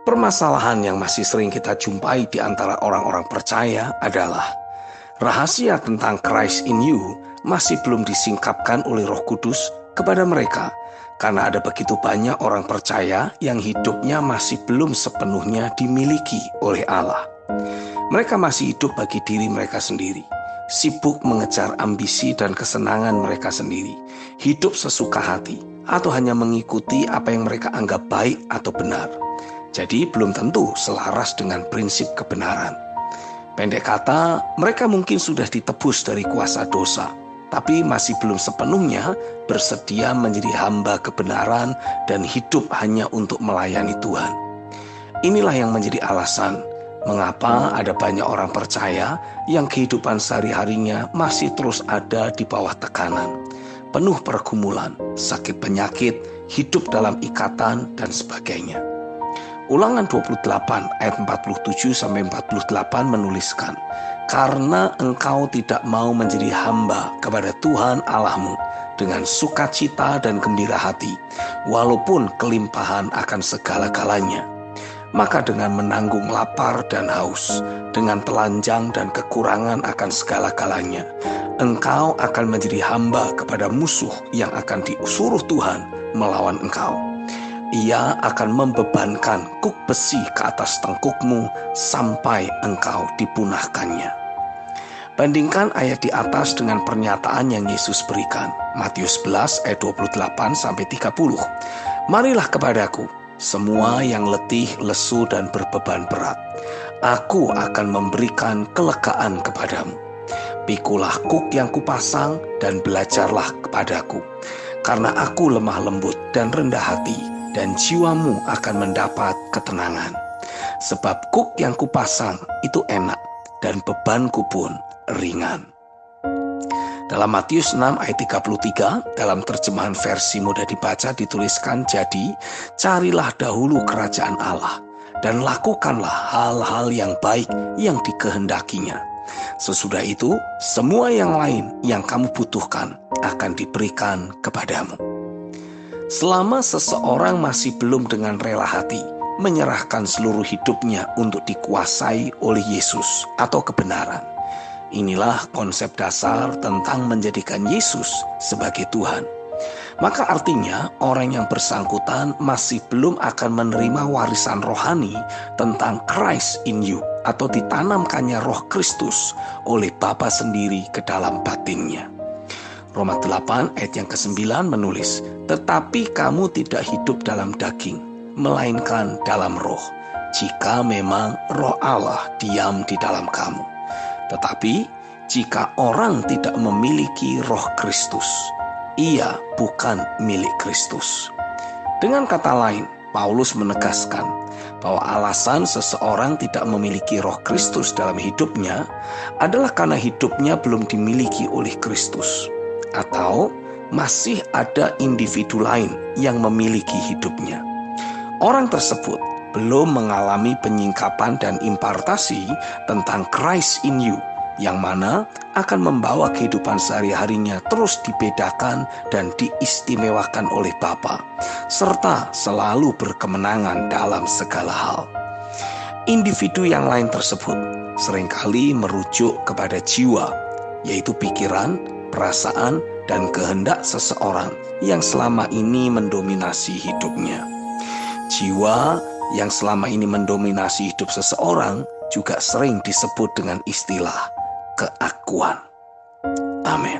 Permasalahan yang masih sering kita jumpai di antara orang-orang percaya adalah rahasia tentang Christ in you masih belum disingkapkan oleh Roh Kudus kepada mereka, karena ada begitu banyak orang percaya yang hidupnya masih belum sepenuhnya dimiliki oleh Allah. Mereka masih hidup bagi diri mereka sendiri, sibuk mengejar ambisi dan kesenangan mereka sendiri, hidup sesuka hati, atau hanya mengikuti apa yang mereka anggap baik atau benar. Jadi belum tentu selaras dengan prinsip kebenaran. Pendek kata, mereka mungkin sudah ditebus dari kuasa dosa, tapi masih belum sepenuhnya bersedia menjadi hamba kebenaran dan hidup hanya untuk melayani Tuhan. Inilah yang menjadi alasan mengapa ada banyak orang percaya yang kehidupan sehari-harinya masih terus ada di bawah tekanan, penuh pergumulan, sakit penyakit, hidup dalam ikatan, dan sebagainya. Ulangan 28 ayat 47-48 menuliskan, "Karena engkau tidak mau menjadi hamba kepada Tuhan Allahmu dengan sukacita dan gembira hati, walaupun kelimpahan akan segala-galanya. Maka dengan menanggung lapar dan haus, dengan telanjang dan kekurangan akan segala-galanya, engkau akan menjadi hamba kepada musuh yang akan disuruh Tuhan melawan engkau. Ia akan membebankan kuk besi ke atas tengkukmu sampai engkau dipunahkannya." Bandingkan ayat di atas dengan pernyataan yang Yesus berikan. Matius 11 ayat 28-30. "Marilah kepadaku, semua yang letih, lesu, dan berbeban berat. Aku akan memberikan kelegaan kepadamu. Pikulah kuk yang kupasang dan belajarlah kepadaku. Karena aku lemah lembut dan rendah hati, dan jiwamu akan mendapat ketenangan. Sebab kuk yang kupasang itu enak, dan bebanku pun ringan." Dalam Matius 6 ayat 33, dalam terjemahan versi mudah dibaca dituliskan, "Jadi carilah dahulu kerajaan Allah, dan lakukanlah hal-hal yang baik yang dikehendakinya. Sesudah itu, semua yang lain yang kamu butuhkan akan diberikan kepadamu." Selama seseorang masih belum dengan rela hati menyerahkan seluruh hidupnya untuk dikuasai oleh Yesus atau kebenaran, inilah konsep dasar tentang menjadikan Yesus sebagai Tuhan. Maka artinya orang yang bersangkutan masih belum akan menerima warisan rohani tentang Christ in you, atau ditanamkannya Roh Kristus oleh Bapa sendiri ke dalam batinnya. Roma 8 ayat yang ke-9 menulis, "Tetapi kamu tidak hidup dalam daging, melainkan dalam roh, jika memang Roh Allah diam di dalam kamu. Tetapi jika orang tidak memiliki Roh Kristus, ia bukan milik Kristus." Dengan kata lain, Paulus menegaskan bahwa alasan seseorang tidak memiliki Roh Kristus dalam hidupnya adalah karena hidupnya belum dimiliki oleh Kristus, atau masih ada individu lain yang memiliki hidupnya. Orang tersebut belum mengalami penyingkapan dan impartasi tentang Christ in you, yang mana akan membawa kehidupan sehari-harinya terus dibedakan dan diistimewakan oleh Bapa, serta selalu berkemenangan dalam segala hal. Individu yang lain tersebut seringkali merujuk kepada jiwa, yaitu pikiran, perasaan, dan kehendak seseorang yang selama ini mendominasi hidupnya. Jiwa yang selama ini mendominasi hidup seseorang juga sering disebut dengan istilah keakuan. Amin.